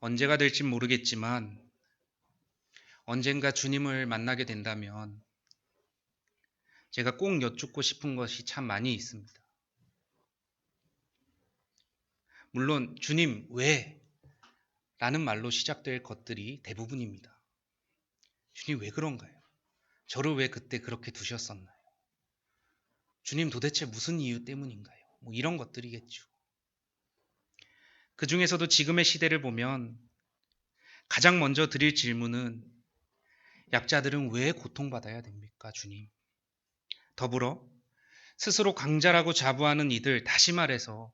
언제가 될진 모르겠지만 언젠가 주님을 만나게 된다면 제가 꼭 여쭙고 싶은 것이 참 많이 있습니다. 물론 주님 왜? 라는 말로 시작될 것들이 대부분입니다. 주님 왜 그런가요? 저를 왜 그때 그렇게 두셨었나요? 주님 도대체 무슨 이유 때문인가요? 이런 것들이겠죠. 그 중에서도 지금의 시대를 보면 가장 먼저 드릴 질문은 약자들은 왜 고통받아야 됩니까, 주님? 더불어 스스로 강자라고 자부하는 이들, 다시 말해서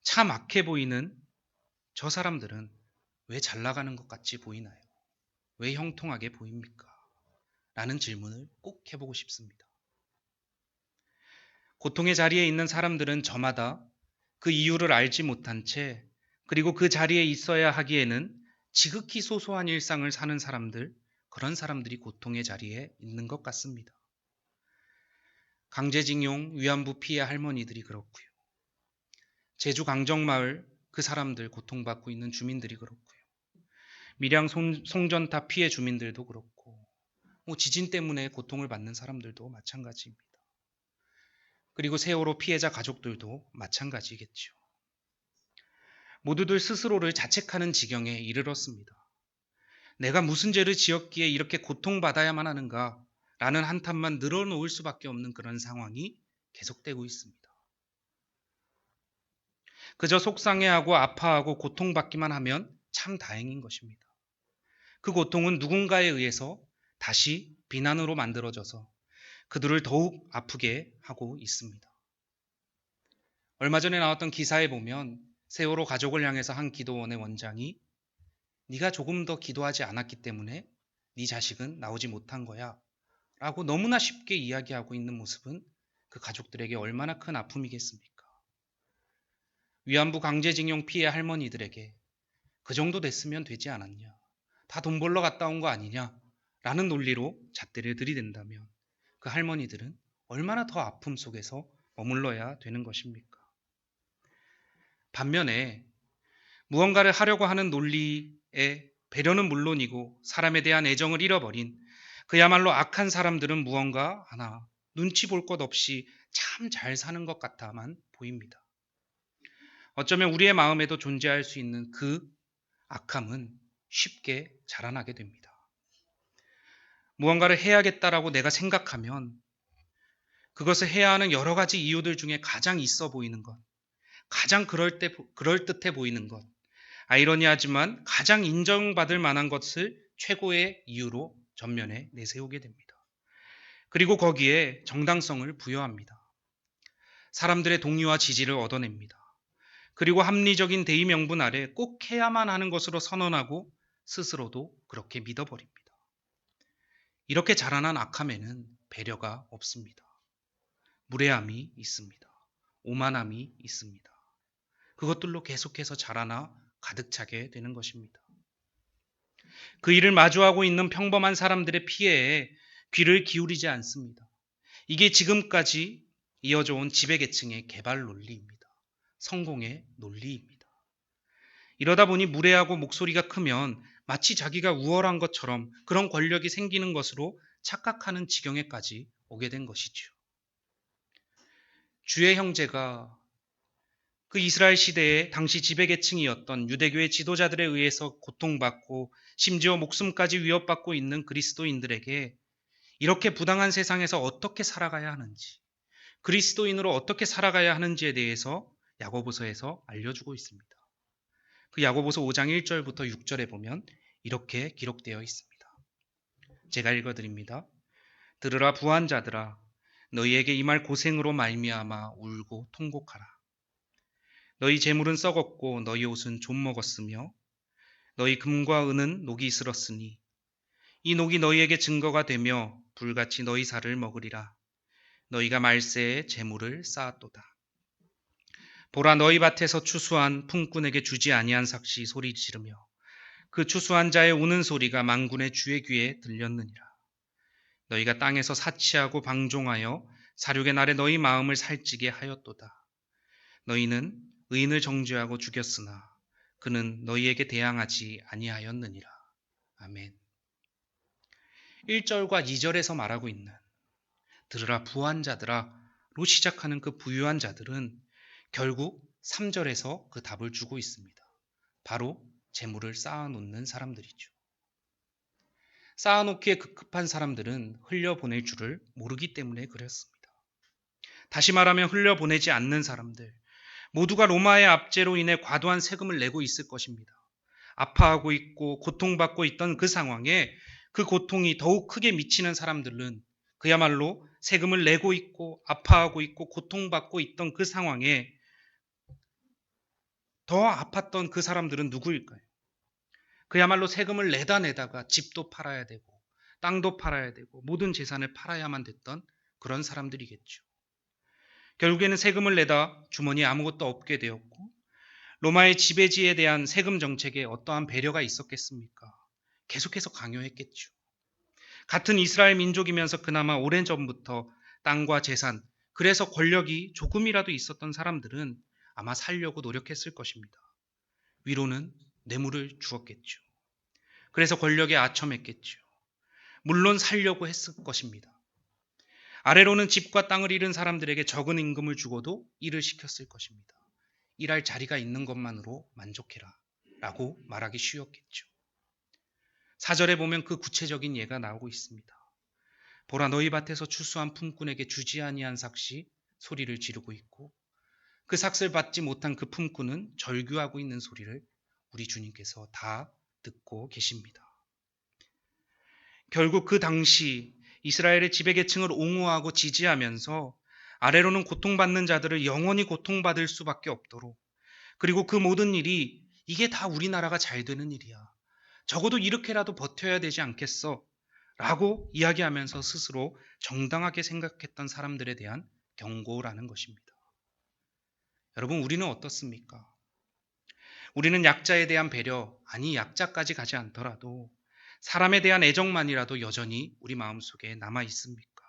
참 악해 보이는 저 사람들은 왜 잘 나가는 것 같이 보이나요? 왜 형통하게 보입니까? 라는 질문을 꼭 해보고 싶습니다. 고통의 자리에 있는 사람들은 저마다 그 이유를 알지 못한 채 그리고 그 자리에 있어야 하기에는 지극히 소소한 일상을 사는 사람들, 그런 사람들이 고통의 자리에 있는 것 같습니다. 강제징용, 위안부 피해 할머니들이 그렇고요. 제주 강정마을 그 사람들 고통받고 있는 주민들이 그렇고요. 밀양 송전탑 피해 주민들도 그렇고 지진 때문에 고통을 받는 사람들도 마찬가지입니다. 그리고 세월호 피해자 가족들도 마찬가지겠죠. 모두들 스스로를 자책하는 지경에 이르렀습니다. 내가 무슨 죄를 지었기에 이렇게 고통받아야만 하는가 라는 한탄만 늘어놓을 수밖에 없는 그런 상황이 계속되고 있습니다. 그저 속상해하고 아파하고 고통받기만 하면 참 다행인 것입니다. 그 고통은 누군가에 의해서 다시 비난으로 만들어져서 그들을 더욱 아프게 하고 있습니다. 얼마 전에 나왔던 기사에 보면 세월호 가족을 향해서 한 기도원의 원장이 네가 조금 더 기도하지 않았기 때문에 네 자식은 나오지 못한 거야 라고 너무나 쉽게 이야기하고 있는 모습은 그 가족들에게 얼마나 큰 아픔이겠습니까? 위안부 강제징용 피해 할머니들에게 그 정도 됐으면 되지 않았냐, 다 돈 벌러 갔다 온 거 아니냐 라는 논리로 잣대를 들이댄다면 그 할머니들은 얼마나 더 아픔 속에서 머물러야 되는 것입니까? 반면에 무언가를 하려고 하는 논리에 배려는 물론이고 사람에 대한 애정을 잃어버린 그야말로 악한 사람들은 무언가 하나 눈치 볼 것 없이 참 잘 사는 것 같아만 보입니다. 어쩌면 우리의 마음에도 존재할 수 있는 그 악함은 쉽게 자라나게 됩니다. 무언가를 해야겠다라고 내가 생각하면 그것을 해야 하는 여러 가지 이유들 중에 가장 있어 보이는 것, 가장 그럴듯해 보이는 것, 아이러니하지만 가장 인정받을 만한 것을 최고의 이유로 전면에 내세우게 됩니다. 그리고 거기에 정당성을 부여합니다. 사람들의 동의와 지지를 얻어냅니다. 그리고 합리적인 대의 명분 아래 꼭 해야만 하는 것으로 선언하고 스스로도 그렇게 믿어버립니다. 이렇게 자라난 악함에는 배려가 없습니다. 무례함이 있습니다. 오만함이 있습니다. 그것들로 계속해서 자라나 가득 차게 되는 것입니다. 그 일을 마주하고 있는 평범한 사람들의 피해에 귀를 기울이지 않습니다. 이게 지금까지 이어져 온 지배계층의 개발 논리입니다. 성공의 논리입니다. 이러다 보니 무례하고 목소리가 크면 마치 자기가 우월한 것처럼 그런 권력이 생기는 것으로 착각하는 지경에까지 오게 된 것이죠. 주의 형제가 그 이스라엘 시대의 당시 지배계층이었던 유대교의 지도자들에 의해서 고통받고 심지어 목숨까지 위협받고 있는 그리스도인들에게 이렇게 부당한 세상에서 어떻게 살아가야 하는지, 그리스도인으로 어떻게 살아가야 하는지에 대해서 야고보서에서 알려주고 있습니다. 그 야고보서 5장 1절부터 6절에 보면 이렇게 기록되어 있습니다. 제가 읽어드립니다. 들으라 부한 자들아, 너희에게 임할 고생으로 말미암아 울고 통곡하라. 너희 재물은 썩었고 너희 옷은 좀 먹었으며 너희 금과 은은 녹이 슬었으니 이 녹이 너희에게 증거가 되며 불같이 너희 살을 먹으리라. 너희가 말세에 재물을 쌓았도다. 보라 너희 밭에서 추수한 품꾼에게 주지 아니한 삭시 소리 지르며 그 추수한 자의 우는 소리가 만군의 주의 귀에 들렸느니라. 너희가 땅에서 사치하고 방종하여 사륙의 날에 너희 마음을 살찌게 하였도다. 너희는 의인을 정죄하고 죽였으나 그는 너희에게 대항하지 아니하였느니라. 아멘. 1절과 2절에서 말하고 있는 들으라 부한 자들아로 시작하는 그 부유한 자들은 결국 3절에서 그 답을 주고 있습니다. 바로 재물을 쌓아놓는 사람들이죠. 쌓아놓기에 급급한 사람들은 흘려보낼 줄을 모르기 때문에 그랬습니다. 다시 말하면 흘려보내지 않는 사람들, 모두가 로마의 압제로 인해 과도한 세금을 내고 있을 것입니다. 아파하고 있고 고통받고 있던 그 상황에 그 고통이 더욱 크게 미치는 사람들은 그야말로 세금을 내고 있고 아파하고 있고 고통받고 있던 그 상황에 더 아팠던 그 사람들은 누구일까요? 그야말로 세금을 내다가 집도 팔아야 되고 땅도 팔아야 되고 모든 재산을 팔아야만 됐던 그런 사람들이겠죠. 결국에는 세금을 내다 주머니에 아무것도 없게 되었고 로마의 지배지에 대한 세금 정책에 어떠한 배려가 있었겠습니까? 계속해서 강요했겠죠. 같은 이스라엘 민족이면서 그나마 오래전부터 땅과 재산, 그래서 권력이 조금이라도 있었던 사람들은 아마 살려고 노력했을 것입니다. 위로는 뇌물을 주었겠죠. 그래서 권력에 아첨했겠죠. 물론 살려고 했을 것입니다. 아래로는 집과 땅을 잃은 사람들에게 적은 임금을 주고도 일을 시켰을 것입니다. 일할 자리가 있는 것만으로 만족해라 라고 말하기 쉬웠겠죠. 4절에 보면 그 구체적인 예가 나오고 있습니다. 보라 너희 밭에서 추수한 품꾼에게 주지 아니한 삭시 소리를 지르고 있고 그 삭을 받지 못한 그 품꾼은 절규하고 있는 소리를 우리 주님께서 다 듣고 계십니다. 결국 그 당시 이스라엘의 지배계층을 옹호하고 지지하면서 아래로는 고통받는 자들을 영원히 고통받을 수밖에 없도록, 그리고 그 모든 일이 이게 다 우리나라가 잘 되는 일이야, 적어도 이렇게라도 버텨야 되지 않겠어 라고 이야기하면서 스스로 정당하게 생각했던 사람들에 대한 경고라는 것입니다. 여러분, 우리는 어떻습니까? 우리는 약자에 대한 배려, 아니 약자까지 가지 않더라도 사람에 대한 애정만이라도 여전히 우리 마음속에 남아 있습니까?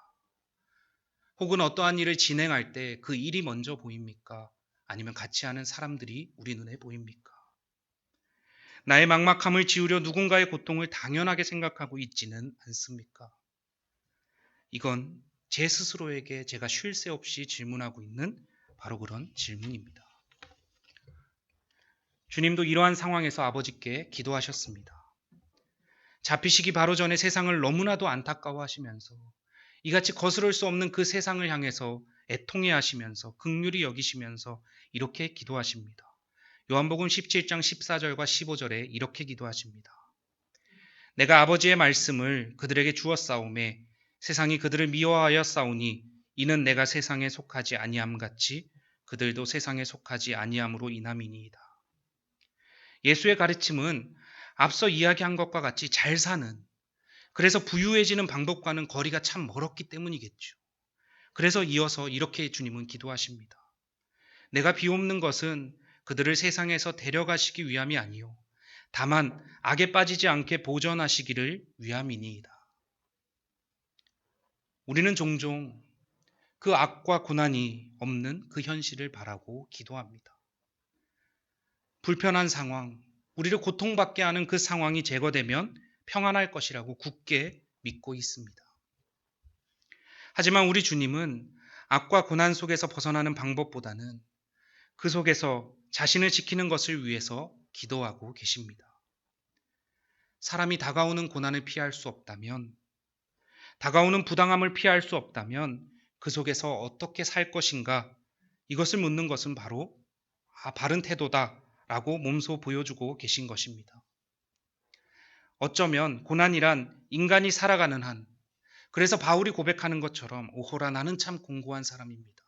혹은 어떠한 일을 진행할 때 그 일이 먼저 보입니까? 아니면 같이 하는 사람들이 우리 눈에 보입니까? 나의 막막함을 지우려 누군가의 고통을 당연하게 생각하고 있지는 않습니까? 이건 제 스스로에게 제가 쉴 새 없이 질문하고 있는 바로 그런 질문입니다. 주님도 이러한 상황에서 아버지께 기도하셨습니다. 잡히시기 바로 전에 세상을 너무나도 안타까워하시면서 이같이 거스를 수 없는 그 세상을 향해서 애통해 하시면서 긍휼히 여기시면서 이렇게 기도하십니다. 요한복음 17장 14절과 15절에 이렇게 기도하십니다. 내가 아버지의 말씀을 그들에게 주었사오매 세상이 그들을 미워하여 싸우니 이는 내가 세상에 속하지 아니함 같이 그들도 세상에 속하지 아니함으로 인함이니이다. 예수의 가르침은 앞서 이야기한 것과 같이 잘 사는, 그래서 부유해지는 방법과는 거리가 참 멀었기 때문이겠죠. 그래서 이어서 이렇게 주님은 기도하십니다. 내가 비옵는 것은 그들을 세상에서 데려가시기 위함이 아니요 다만 악에 빠지지 않게 보전하시기를 위함이니이다. 우리는 종종 그 악과 고난이 없는 그 현실을 바라고 기도합니다. 불편한 상황, 우리를 고통받게 하는 그 상황이 제거되면 평안할 것이라고 굳게 믿고 있습니다. 하지만 우리 주님은 악과 고난 속에서 벗어나는 방법보다는 그 속에서 자신을 지키는 것을 위해서 기도하고 계십니다. 사람이 다가오는 고난을 피할 수 없다면, 다가오는 부당함을 피할 수 없다면 그 속에서 어떻게 살 것인가, 이것을 묻는 것은 바로 바른 태도다라고 몸소 보여주고 계신 것입니다. 어쩌면 고난이란 인간이 살아가는 한, 그래서 바울이 고백하는 것처럼 오호라 나는 참 공고한 사람입니다.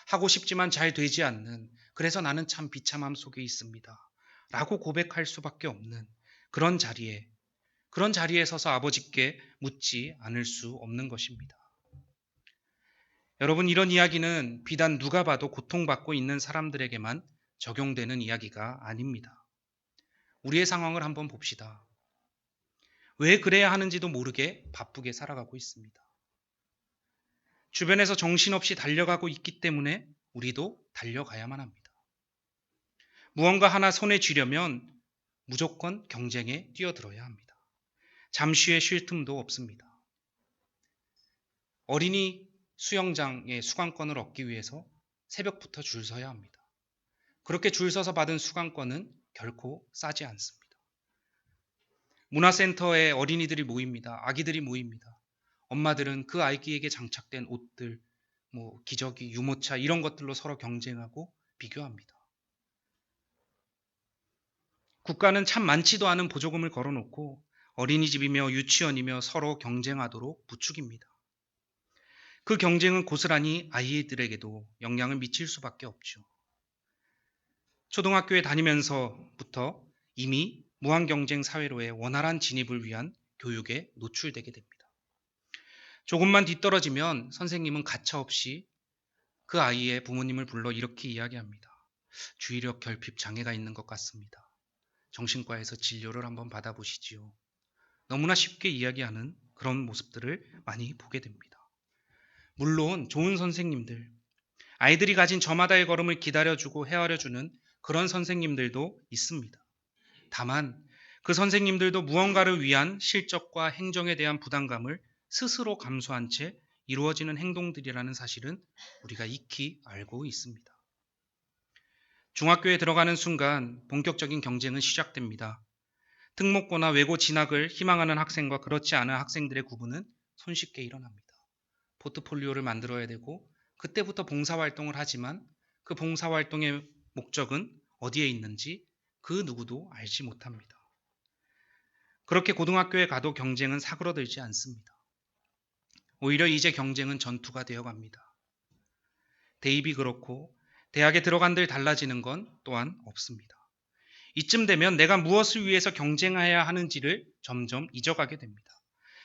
하고 싶지만 잘 되지 않는, 그래서 나는 참 비참함 속에 있습니다. 라고 고백할 수밖에 없는 그런 자리에 서서 아버지께 묻지 않을 수 없는 것입니다. 여러분, 이런 이야기는 비단 누가 봐도 고통받고 있는 사람들에게만 적용되는 이야기가 아닙니다. 우리의 상황을 한번 봅시다. 왜 그래야 하는지도 모르게 바쁘게 살아가고 있습니다. 주변에서 정신없이 달려가고 있기 때문에 우리도 달려가야만 합니다. 무언가 하나 손에 쥐려면 무조건 경쟁에 뛰어들어야 합니다. 잠시의 쉴 틈도 없습니다. 어린이 수영장의 수강권을 얻기 위해서 새벽부터 줄 서야 합니다. 그렇게 줄 서서 받은 수강권은 결코 싸지 않습니다. 문화센터에 어린이들이 모입니다. 아기들이 모입니다. 엄마들은 그 아이에게 장착된 옷들, 기저귀, 유모차 이런 것들로 서로 경쟁하고 비교합니다. 국가는 참 많지도 않은 보조금을 걸어놓고 어린이집이며 유치원이며 서로 경쟁하도록 부추깁니다. 그 경쟁은 고스란히 아이들에게도 영향을 미칠 수밖에 없죠. 초등학교에 다니면서부터 이미 무한경쟁 사회로의 원활한 진입을 위한 교육에 노출되게 됩니다. 조금만 뒤떨어지면 선생님은 가차없이 그 아이의 부모님을 불러 이렇게 이야기합니다. 주의력 결핍 장애가 있는 것 같습니다. 정신과에서 진료를 한번 받아보시지요. 너무나 쉽게 이야기하는 그런 모습들을 많이 보게 됩니다. 물론 좋은 선생님들, 아이들이 가진 저마다의 걸음을 기다려주고 헤아려주는 그런 선생님들도 있습니다. 다만 그 선생님들도 무언가를 위한 실적과 행정에 대한 부담감을 스스로 감수한 채 이루어지는 행동들이라는 사실은 우리가 익히 알고 있습니다. 중학교에 들어가는 순간 본격적인 경쟁은 시작됩니다. 특목고나 외고 진학을 희망하는 학생과 그렇지 않은 학생들의 구분은 손쉽게 일어납니다. 포트폴리오를 만들어야 되고 그때부터 봉사활동을 하지만 그 봉사활동의 목적은 어디에 있는지 그 누구도 알지 못합니다. 그렇게 고등학교에 가도 경쟁은 사그러들지 않습니다. 오히려 이제 경쟁은 전투가 되어갑니다. 대입이 그렇고 대학에 들어간들 달라지는 건 또한 없습니다. 이쯤 되면 내가 무엇을 위해서 경쟁해야 하는지를 점점 잊어가게 됩니다.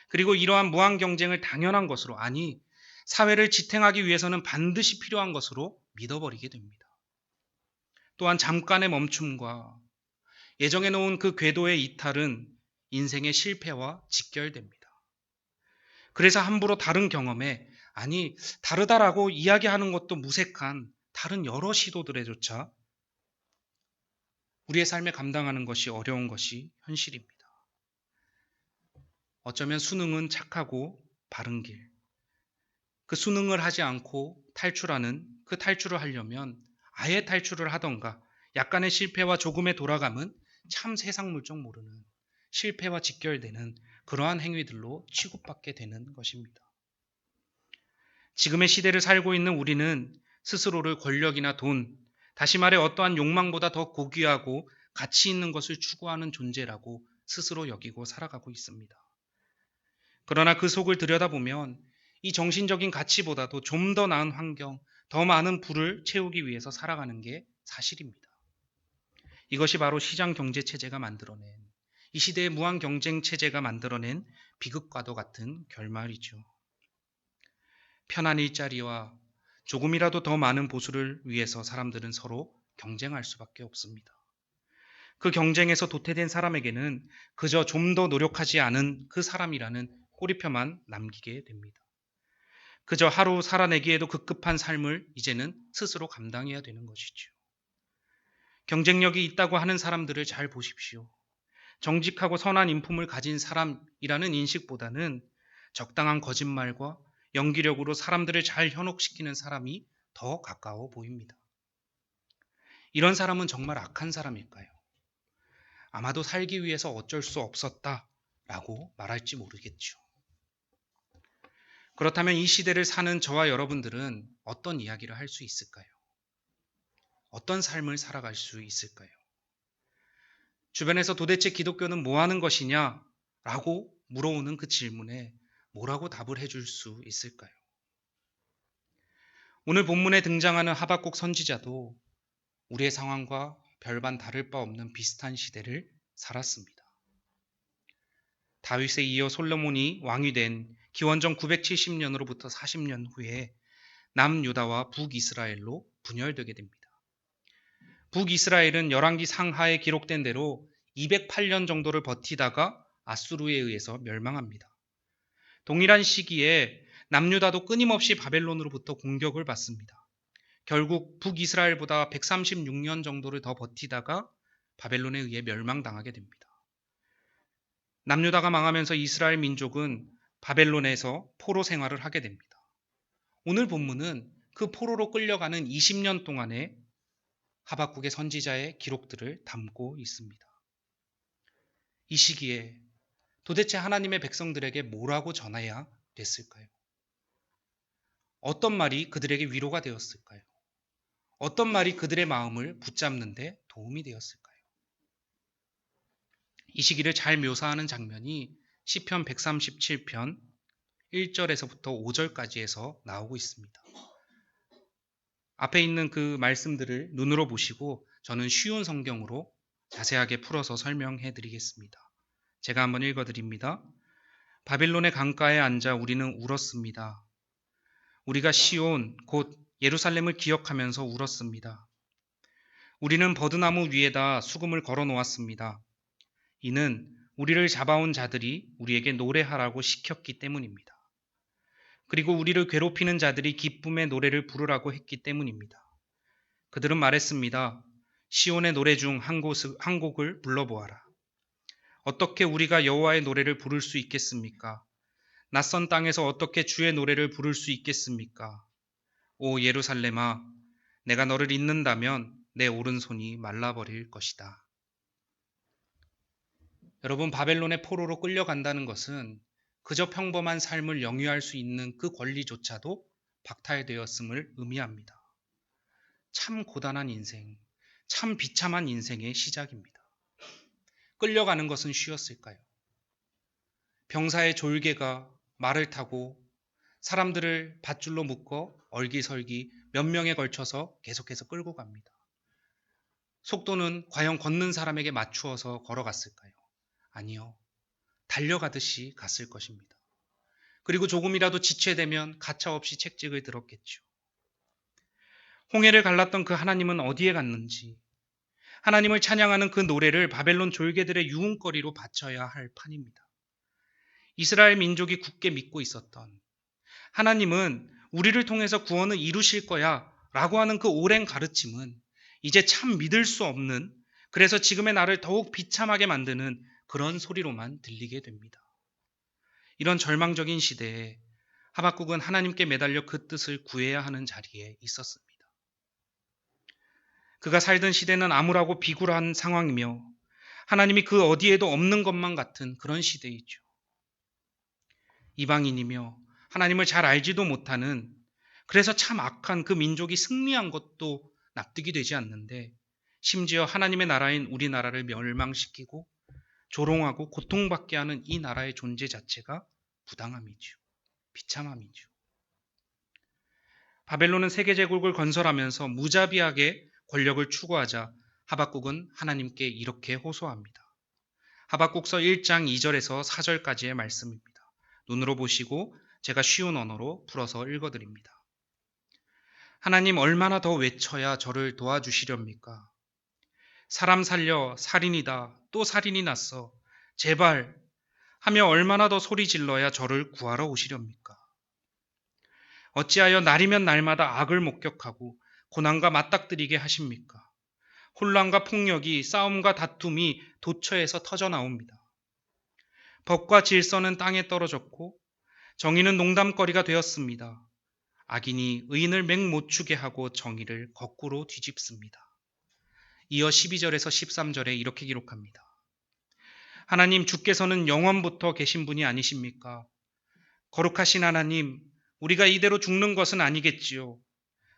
그리고 이러한 무한 경쟁을 당연한 것으로, 아니 사회를 지탱하기 위해서는 반드시 필요한 것으로 믿어버리게 됩니다. 또한 잠깐의 멈춤과 예정해 놓은 그 궤도의 이탈은 인생의 실패와 직결됩니다. 그래서 함부로 다른 경험에, 아니 다르다라고 이야기하는 것도 무색한 다른 여러 시도들에조차 우리의 삶에 감당하는 것이 어려운 것이 현실입니다. 어쩌면 수능은 착하고 바른 길, 그 수능을 하지 않고 탈출하는 그 탈출을 하려면 아예 탈출을 하던가 약간의 실패와 조금의 돌아감은 참 세상 물정 모르는 실패와 직결되는 그러한 행위들로 취급받게 되는 것입니다. 지금의 시대를 살고 있는 우리는 스스로를 권력이나 돈, 다시 말해 어떠한 욕망보다 더 고귀하고 가치 있는 것을 추구하는 존재라고 스스로 여기고 살아가고 있습니다. 그러나 그 속을 들여다보면 이 정신적인 가치보다도 좀 더 나은 환경, 더 많은 부를 채우기 위해서 살아가는 게 사실입니다. 이것이 바로 시장 경제 체제가 만들어낸, 이 시대의 무한 경쟁 체제가 만들어낸 비극과도 같은 결말이죠. 편한 일자리와 조금이라도 더 많은 보수를 위해서 사람들은 서로 경쟁할 수밖에 없습니다. 그 경쟁에서 도태된 사람에게는 그저 좀 더 노력하지 않은 그 사람이라는 꼬리표만 남기게 됩니다. 그저 하루 살아내기에도 급급한 삶을 이제는 스스로 감당해야 되는 것이죠. 경쟁력이 있다고 하는 사람들을 잘 보십시오. 정직하고 선한 인품을 가진 사람이라는 인식보다는 적당한 거짓말과 연기력으로 사람들을 잘 현혹시키는 사람이 더 가까워 보입니다. 이런 사람은 정말 악한 사람일까요? 아마도 살기 위해서 어쩔 수 없었다라고 말할지 모르겠죠. 그렇다면 이 시대를 사는 저와 여러분들은 어떤 이야기를 할 수 있을까요? 어떤 삶을 살아갈 수 있을까요? 주변에서 도대체 기독교는 뭐 하는 것이냐? 라고 물어오는 그 질문에 뭐라고 답을 해줄 수 있을까요? 오늘 본문에 등장하는 하박국 선지자도 우리의 상황과 별반 다를 바 없는 비슷한 시대를 살았습니다. 다윗에 이어 솔로몬이 왕이 된 기원전 970년으로부터 40년 후에 남유다와 북이스라엘로 분열되게 됩니다. 북이스라엘은 열왕기 상하에 기록된 대로 208년 정도를 버티다가 아수르에 의해서 멸망합니다. 동일한 시기에 남유다도 끊임없이 바벨론으로부터 공격을 받습니다. 결국 북이스라엘보다 136년 정도를 더 버티다가 바벨론에 의해 멸망당하게 됩니다. 남유다가 망하면서 이스라엘 민족은 바벨론에서 포로 생활을 하게 됩니다. 오늘 본문은 그 포로로 끌려가는 20년 동안의 하박국의 선지자의 기록들을 담고 있습니다. 이 시기에 도대체 하나님의 백성들에게 뭐라고 전해야 됐을까요? 어떤 말이 그들에게 위로가 되었을까요? 어떤 말이 그들의 마음을 붙잡는 데 도움이 되었을까요? 이 시기를 잘 묘사하는 장면이 시편 137편 1절에서부터 5절까지에서 나오고 있습니다. 앞에 있는 그 말씀들을 눈으로 보시고 저는 쉬운 성경으로 자세하게 풀어서 설명해 드리겠습니다. 제가 한번 읽어 드립니다. 바빌론의 강가에 앉아 우리는 울었습니다. 우리가 시온 곧 예루살렘을 기억하면서 울었습니다. 우리는 버드나무 위에다 수금을 걸어 놓았습니다. 이는 우리를 잡아온 자들이 우리에게 노래하라고 시켰기 때문입니다. 그리고 우리를 괴롭히는 자들이 기쁨의 노래를 부르라고 했기 때문입니다. 그들은 말했습니다. 시온의 노래 중 한 곡을 불러보아라. 어떻게 우리가 여호와의 노래를 부를 수 있겠습니까? 낯선 땅에서 어떻게 주의 노래를 부를 수 있겠습니까? 오 예루살렘아, 내가 너를 잊는다면 내 오른손이 말라버릴 것이다. 여러분, 바벨론의 포로로 끌려간다는 것은 그저 평범한 삶을 영위할 수 있는 그 권리조차도 박탈되었음을 의미합니다. 참 고단한 인생, 참 비참한 인생의 시작입니다. 끌려가는 것은 쉬웠을까요? 병사의 졸개가 말을 타고 사람들을 밧줄로 묶어 얼기설기 몇 명에 걸쳐서 계속해서 끌고 갑니다. 속도는 과연 걷는 사람에게 맞추어서 걸어갔을까요? 아니요. 달려가듯이 갔을 것입니다. 그리고 조금이라도 지체되면 가차없이 책직을 들었겠죠. 홍해를 갈랐던 그 하나님은 어디에 갔는지, 하나님을 찬양하는 그 노래를 바벨론 졸개들의 유흥거리로 바쳐야 할 판입니다. 이스라엘 민족이 굳게 믿고 있었던 하나님은 우리를 통해서 구원을 이루실 거야 라고 하는 그 오랜 가르침은 이제 참 믿을 수 없는, 그래서 지금의 나를 더욱 비참하게 만드는 그런 소리로만 들리게 됩니다. 이런 절망적인 시대에 하박국은 하나님께 매달려 그 뜻을 구해야 하는 자리에 있었습니다. 그가 살던 시대는 암울하고 비굴한 상황이며 하나님이 그 어디에도 없는 것만 같은 그런 시대이죠. 이방인이며 하나님을 잘 알지도 못하는, 그래서 참 악한 그 민족이 승리한 것도 납득이 되지 않는데 심지어 하나님의 나라인 우리나라를 멸망시키고 조롱하고 고통받게 하는 이 나라의 존재 자체가 부당함이죠. 비참함이죠. 바벨론은 세계제국을 건설하면서 무자비하게 권력을 추구하자 하박국은 하나님께 이렇게 호소합니다. 하박국서 1장 2절에서 4절까지의 말씀입니다. 눈으로 보시고 제가 쉬운 언어로 풀어서 읽어드립니다. 하나님, 얼마나 더 외쳐야 저를 도와주시렵니까? 사람 살려 살인이다 또 살인이 났어 제발 하며 얼마나 더 소리 질러야 저를 구하러 오시렵니까? 어찌하여 날이면 날마다 악을 목격하고 고난과 맞닥뜨리게 하십니까? 혼란과 폭력이, 싸움과 다툼이 도처에서 터져 나옵니다. 법과 질서는 땅에 떨어졌고 정의는 농담거리가 되었습니다. 악인이 의인을 맹못 추게 하고 정의를 거꾸로 뒤집습니다. 이어 12절에서 13절에 이렇게 기록합니다. 하나님, 주께서는 영원부터 계신 분이 아니십니까? 거룩하신 하나님, 우리가 이대로 죽는 것은 아니겠지요.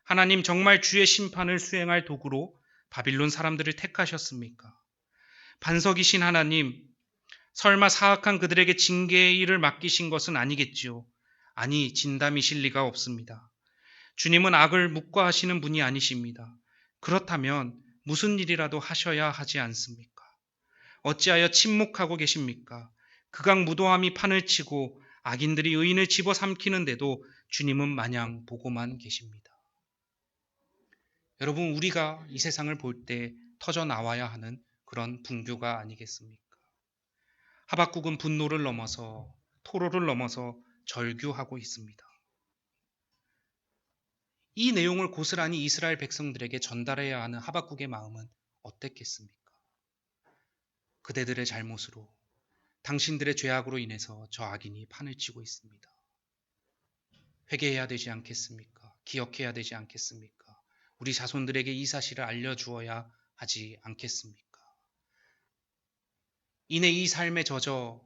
하나님, 정말 주의 심판을 수행할 도구로 바빌론 사람들을 택하셨습니까? 반석이신 하나님, 설마 사악한 그들에게 징계의 일을 맡기신 것은 아니겠지요. 아니, 진담이실 리가 없습니다. 주님은 악을 묵과하시는 분이 아니십니다. 그렇다면 무슨 일이라도 하셔야 하지 않습니까? 어찌하여 침묵하고 계십니까? 극악무도함이 판을 치고 악인들이 의인을 집어삼키는데도 주님은 마냥 보고만 계십니다. 여러분, 우리가 이 세상을 볼 때 터져 나와야 하는 그런 분교가 아니겠습니까? 하박국은 분노를 넘어서, 토로를 넘어서 절규하고 있습니다. 이 내용을 고스란히 이스라엘 백성들에게 전달해야 하는 하박국의 마음은 어땠겠습니까? 그대들의 잘못으로, 당신들의 죄악으로 인해서 저 악인이 판을 치고 있습니다. 회개해야 되지 않겠습니까? 기억해야 되지 않겠습니까? 우리 자손들에게 이 사실을 알려주어야 하지 않겠습니까? 이내 이 삶에 젖어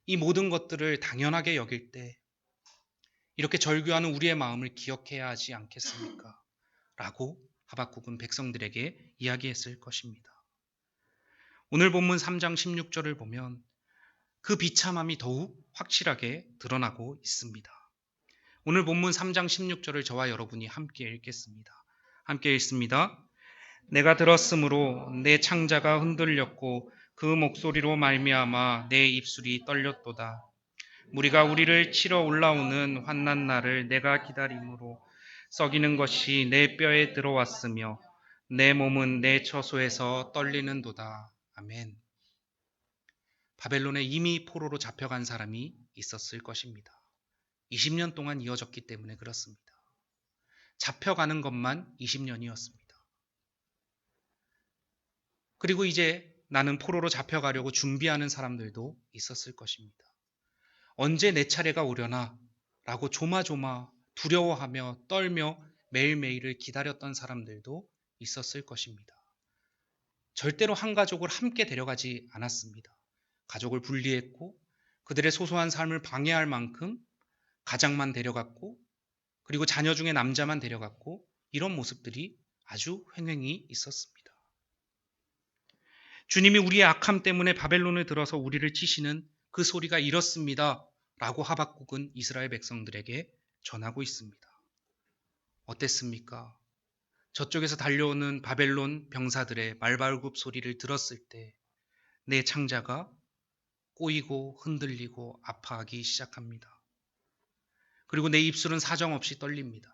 이 모든 것들을 당연하게 여길 때 이렇게 절규하는 우리의 마음을 기억해야 하지 않겠습니까? 라고 하박국은 백성들에게 이야기했을 것입니다. 오늘 본문 3장 16절을 보면 그 비참함이 더욱 확실하게 드러나고 있습니다. 오늘 본문 3장 16절을 저와 여러분이 함께 읽겠습니다. 함께 읽습니다. 내가 들었으므로 내 창자가 흔들렸고 그 목소리로 말미암아 내 입술이 떨렸도다. 무리가 우리를 치러 올라오는 환난 날을 내가 기다림으로 썩이는 것이 내 뼈에 들어왔으며 내 몸은 내 처소에서 떨리는도다. 아멘. 바벨론에 이미 포로로 잡혀간 사람이 있었을 것입니다. 20년 동안 이어졌기 때문에 그렇습니다. 잡혀가는 것만 20년이었습니다. 그리고 이제 나는 포로로 잡혀가려고 준비하는 사람들도 있었을 것입니다. 언제 내 차례가 오려나 라고 조마조마 두려워하며 떨며 매일매일을 기다렸던 사람들도 있었을 것입니다. 절대로 한 가족을 함께 데려가지 않았습니다. 가족을 분리했고 그들의 소소한 삶을 방해할 만큼 가장만 데려갔고 그리고 자녀 중에 남자만 데려갔고 이런 모습들이 아주 횡행히 있었습니다. 주님이 우리의 악함 때문에 바벨론을 들어서 우리를 치시는 그 소리가 이렇습니다. 라고 하박국은 이스라엘 백성들에게 전하고 있습니다. 어땠습니까? 저쪽에서 달려오는 바벨론 병사들의 말발굽 소리를 들었을 때 내 창자가 꼬이고 흔들리고 아파하기 시작합니다. 그리고 내 입술은 사정없이 떨립니다.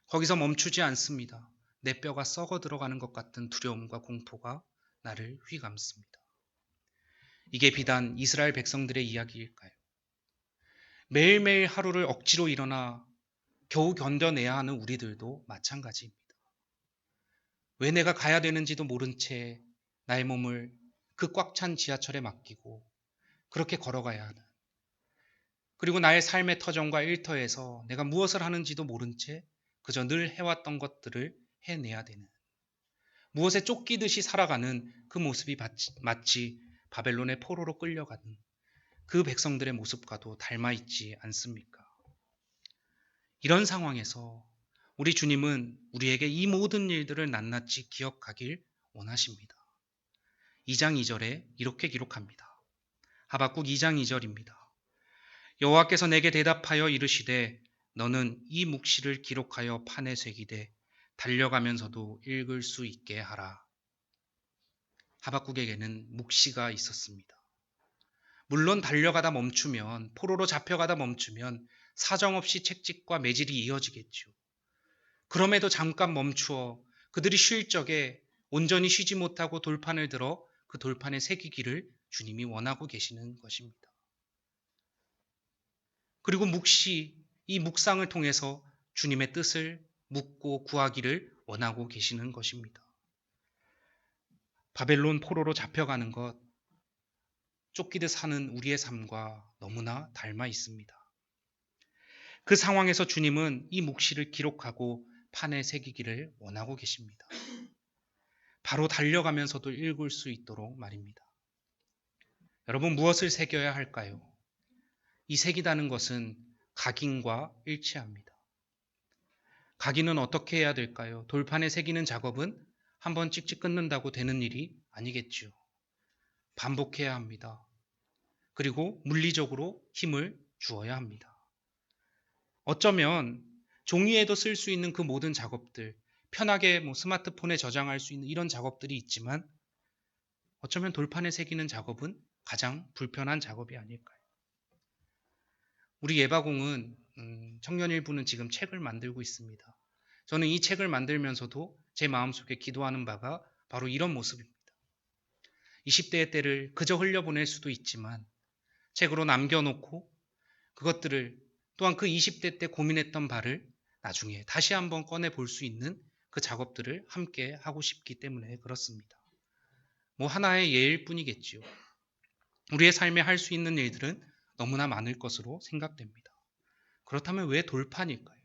거기서 멈추지 않습니다. 내 뼈가 썩어 들어가는 것 같은 두려움과 공포가 나를 휘감습니다. 이게 비단 이스라엘 백성들의 이야기일까요? 매일매일 하루를 억지로 일어나 겨우 견뎌내야 하는 우리들도 마찬가지입니다. 왜 내가 가야 되는지도 모른 채 나의 몸을 그 꽉 찬 지하철에 맡기고 그렇게 걸어가야 하는, 그리고 나의 삶의 터전과 일터에서 내가 무엇을 하는지도 모른 채 그저 늘 해왔던 것들을 해내야 되는, 무엇에 쫓기듯이 살아가는 그 모습이 마치 바벨론의 포로로 끌려가는 그 백성들의 모습과도 닮아있지 않습니까? 이런 상황에서 우리 주님은 우리에게 이 모든 일들을 낱낱이 기억하길 원하십니다. 2장 2절에 이렇게 기록합니다. 하박국 2장 2절입니다. 여호와께서 내게 대답하여 이르시되 너는 이 묵시를 기록하여 판에 새기되 달려가면서도 읽을 수 있게 하라. 하박국에게는 묵시가 있었습니다. 물론 달려가다 멈추면, 포로로 잡혀가다 멈추면 사정없이 채찍과 매질이 이어지겠죠. 그럼에도 잠깐 멈추어 그들이 쉴 적에 온전히 쉬지 못하고 돌판을 들어 그 돌판에 새기기를 주님이 원하고 계시는 것입니다. 그리고 이 묵상을 통해서 주님의 뜻을 묻고 구하기를 원하고 계시는 것입니다. 바벨론 포로로 잡혀가는 것, 쫓기듯 사는 우리의 삶과 너무나 닮아 있습니다. 그 상황에서 주님은 이 묵시를 기록하고 판에 새기기를 원하고 계십니다. 바로 달려가면서도 읽을 수 있도록 말입니다. 여러분, 무엇을 새겨야 할까요? 이 새기다는 것은 각인과 일치합니다. 각인은 어떻게 해야 될까요? 돌판에 새기는 작업은 한번 찍찍 끊는다고 되는 일이 아니겠죠. 반복해야 합니다. 그리고 물리적으로 힘을 주어야 합니다. 어쩌면 종이에도 쓸 수 있는 그 모든 작업들, 편하게 스마트폰에 저장할 수 있는 이런 작업들이 있지만 어쩌면 돌판에 새기는 작업은 가장 불편한 작업이 아닐까요? 우리 예바공은 청년일부는 지금 책을 만들고 있습니다. 저는 이 책을 만들면서도 제 마음속에 기도하는 바가 바로 이런 모습입니다. 20대의 때를 그저 흘려보낼 수도 있지만 책으로 남겨놓고 그것들을, 또한 그 20대 때 고민했던 바를 나중에 다시 한번 꺼내 볼 수 있는 그 작업들을 함께 하고 싶기 때문에 그렇습니다. 뭐 하나의 예일 뿐이겠지요. 우리의 삶에 할 수 있는 일들은 너무나 많을 것으로 생각됩니다. 그렇다면 왜 돌판일까요?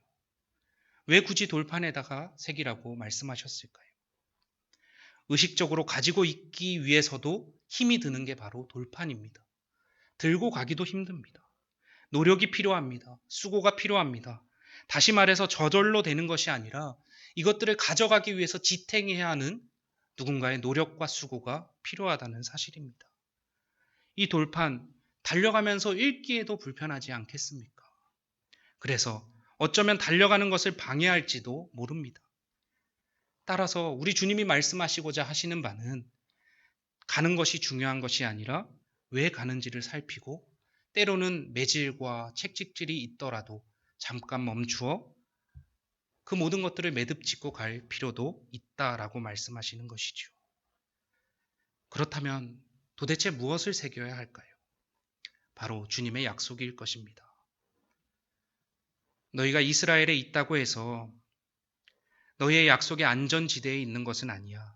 왜 굳이 돌판에다가 새기라고 말씀하셨을까요? 의식적으로 가지고 있기 위해서도 힘이 드는 게 바로 돌판입니다. 들고 가기도 힘듭니다. 노력이 필요합니다. 수고가 필요합니다. 다시 말해서 저절로 되는 것이 아니라 이것들을 가져가기 위해서 지탱해야 하는 누군가의 노력과 수고가 필요하다는 사실입니다. 이 돌판 달려가면서 읽기에도 불편하지 않겠습니까? 그래서 어쩌면 달려가는 것을 방해할지도 모릅니다. 따라서 우리 주님이 말씀하시고자 하시는 바는 가는 것이 중요한 것이 아니라 왜 가는지를 살피고 때로는 매질과 채찍질이 있더라도 잠깐 멈추어 그 모든 것들을 매듭 짓고 갈 필요도 있다라고 말씀하시는 것이죠. 그렇다면 도대체 무엇을 새겨야 할까요? 바로 주님의 약속일 것입니다. 너희가 이스라엘에 있다고 해서 너희의 약속의 안전지대에 있는 것은 아니야.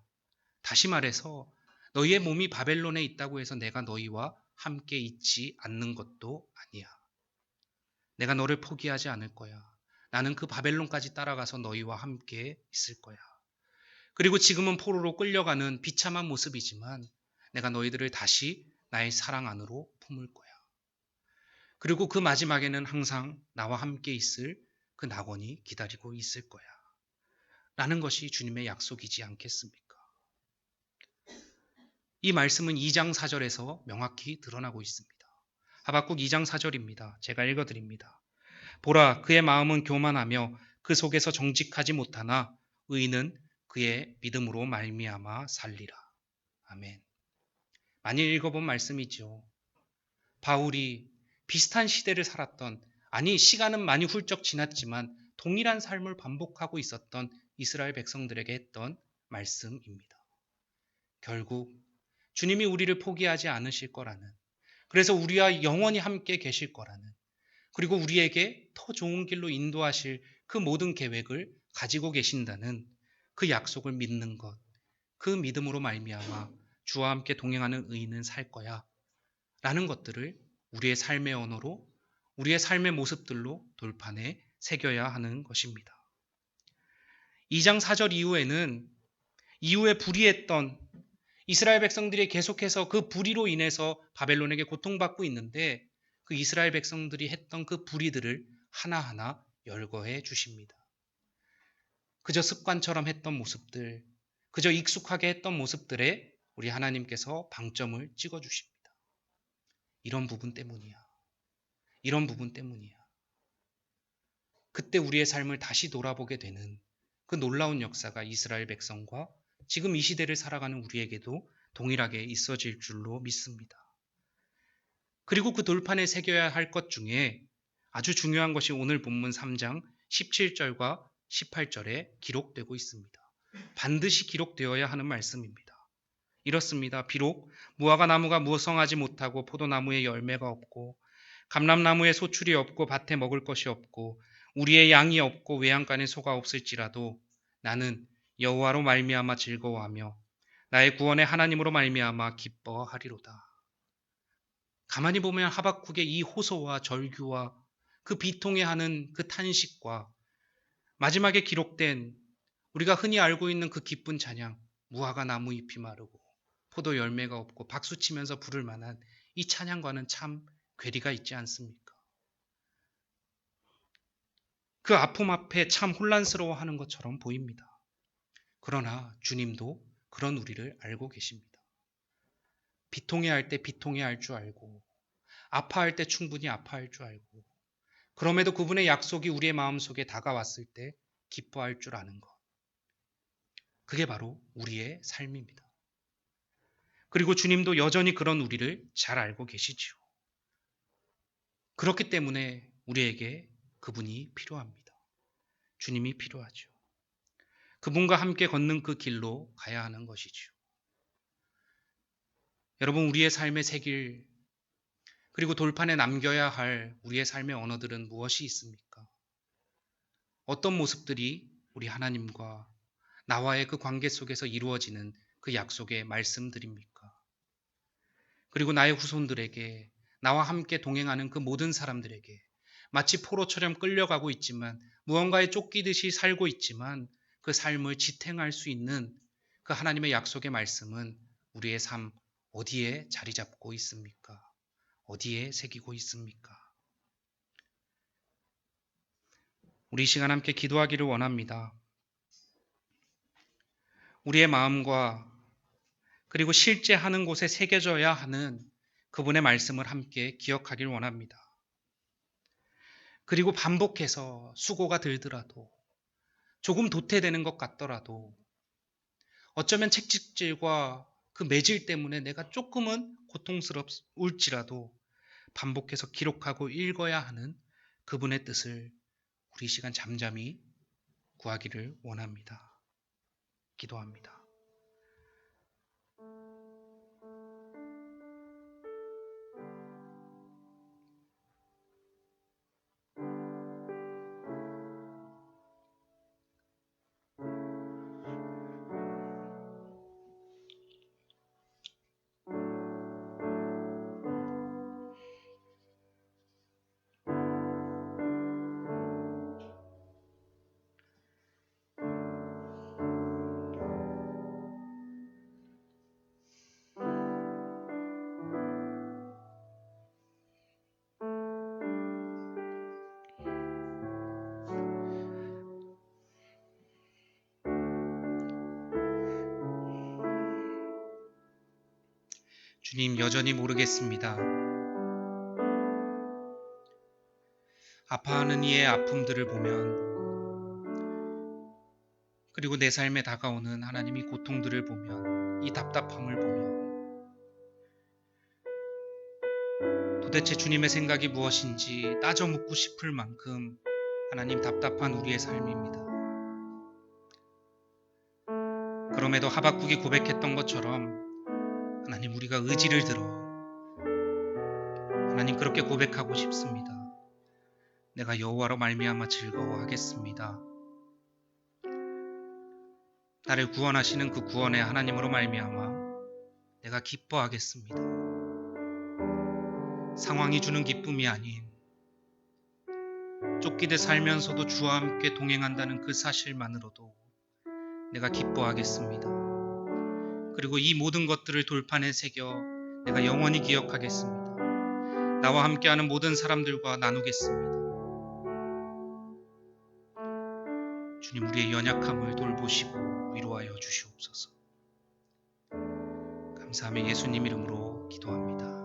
다시 말해서 너희의 몸이 바벨론에 있다고 해서 내가 너희와 함께 있지 않는 것도 아니야. 내가 너를 포기하지 않을 거야. 나는 그 바벨론까지 따라가서 너희와 함께 있을 거야. 그리고 지금은 포로로 끌려가는 비참한 모습이지만 내가 너희들을 다시 나의 사랑 안으로 품을 거야. 그리고 그 마지막에는 항상 나와 함께 있을 그 낙원이 기다리고 있을 거야. 라는 것이 주님의 약속이지 않겠습니까? 이 말씀은 2장 4절에서 명확히 드러나고 있습니다. 하박국 2장 4절입니다. 제가 읽어드립니다. 보라, 그의 마음은 교만하며 그 속에서 정직하지 못하나 의인은 그의 믿음으로 말미암아 살리라. 아멘. 많이 읽어본 말씀이죠. 바울이 비슷한 시대를 살았던, 아니 시간은 많이 훌쩍 지났지만 동일한 삶을 반복하고 있었던 이스라엘 백성들에게 했던 말씀입니다. 결국 주님이 우리를 포기하지 않으실 거라는, 그래서 우리와 영원히 함께 계실 거라는, 그리고 우리에게 더 좋은 길로 인도하실 그 모든 계획을 가지고 계신다는 그 약속을 믿는 것, 그 믿음으로 말미암아 주와 함께 동행하는 의인은 살 거야 라는 것들을 우리의 삶의 언어로, 우리의 삶의 모습들로 돌판에 새겨야 하는 것입니다. 2장 4절 이후에는 이후에 불의했던 이스라엘 백성들이 계속해서 그 불의로 인해서 바벨론에게 고통받고 있는데 그 이스라엘 백성들이 했던 그 불의들을 하나하나 열거해 주십니다. 그저 습관처럼 했던 모습들, 그저 익숙하게 했던 모습들에 우리 하나님께서 방점을 찍어 주십니다. 이런 부분 때문이야. 이런 부분 때문이야. 그때 우리의 삶을 다시 돌아보게 되는 그 놀라운 역사가 이스라엘 백성과 지금 이 시대를 살아가는 우리에게도 동일하게 있어질 줄로 믿습니다. 그리고 그 돌판에 새겨야 할 것 중에 아주 중요한 것이 오늘 본문 3장 17절과 18절에 기록되고 있습니다. 반드시 기록되어야 하는 말씀입니다. 이렇습니다. 비록 무화과 나무가 무성하지 못하고 포도나무에 열매가 없고 감람나무에 소출이 없고 밭에 먹을 것이 없고 우리의 양이 없고 외양간에 소가 없을지라도 나는 여호와로 말미암아 즐거워하며 나의 구원의 하나님으로 말미암아 기뻐하리로다. 가만히 보면 하박국의 이 호소와 절규와 그 비통해하는 그 탄식과 마지막에 기록된 우리가 흔히 알고 있는 그 기쁜 찬양, 무화과 나무 잎이 마르고 포도 열매가 없고 박수치면서 부를 만한 이 찬양과는 참 괴리가 있지 않습니까? 그 아픔 앞에 참 혼란스러워하는 것처럼 보입니다. 그러나 주님도 그런 우리를 알고 계십니다. 비통해할 때 비통해할 줄 알고 아파할 때 충분히 아파할 줄 알고 그럼에도 그분의 약속이 우리의 마음속에 다가왔을 때 기뻐할 줄 아는 것. 그게 바로 우리의 삶입니다. 그리고 주님도 여전히 그런 우리를 잘 알고 계시지요. 그렇기 때문에 우리에게 그분이 필요합니다. 주님이 필요하죠. 그분과 함께 걷는 그 길로 가야 하는 것이죠. 여러분, 우리의 삶의 새길 그리고 돌판에 남겨야 할 우리의 삶의 언어들은 무엇이 있습니까? 어떤 모습들이 우리 하나님과 나와의 그 관계 속에서 이루어지는 그 약속의 말씀들입니까? 그리고 나의 후손들에게, 나와 함께 동행하는 그 모든 사람들에게 마치 포로처럼 끌려가고 있지만, 무언가에 쫓기듯이 살고 있지만 그 삶을 지탱할 수 있는 그 하나님의 약속의 말씀은 우리의 삶 어디에 자리 잡고 있습니까? 어디에 새기고 있습니까? 우리 이 시간 함께 기도하기를 원합니다. 우리의 마음과 그리고 실제 하는 곳에 새겨져야 하는 그분의 말씀을 함께 기억하길 원합니다. 그리고 반복해서 수고가 들더라도, 조금 도태되는 것 같더라도, 어쩌면 책찍질과 그 매질 때문에 내가 조금은 고통스러울지라도 반복해서 기록하고 읽어야 하는 그분의 뜻을 우리 이 시간 잠잠히 구하기를 원합니다. 기도합니다. 주님, 여전히 모르겠습니다. 아파하는 이의 아픔들을 보면, 그리고 내 삶에 다가오는 하나님의 고통들을 보면, 이 답답함을 보면 도대체 주님의 생각이 무엇인지 따져 묻고 싶을 만큼 하나님, 답답한 우리의 삶입니다. 그럼에도 하박국이 고백했던 것처럼 하나님, 우리가 의지를 들어 하나님 그렇게 고백하고 싶습니다. 내가 여호와로 말미암아 즐거워하겠습니다. 나를 구원하시는 그 구원의 하나님으로 말미암아 내가 기뻐하겠습니다. 상황이 주는 기쁨이 아닌, 쫓기듯 살면서도 주와 함께 동행한다는 그 사실만으로도 내가 기뻐하겠습니다. 그리고 이 모든 것들을 돌판에 새겨 내가 영원히 기억하겠습니다. 나와 함께하는 모든 사람들과 나누겠습니다. 주님, 우리의 연약함을 돌보시고 위로하여 주시옵소서. 감사하며 예수님 이름으로 기도합니다.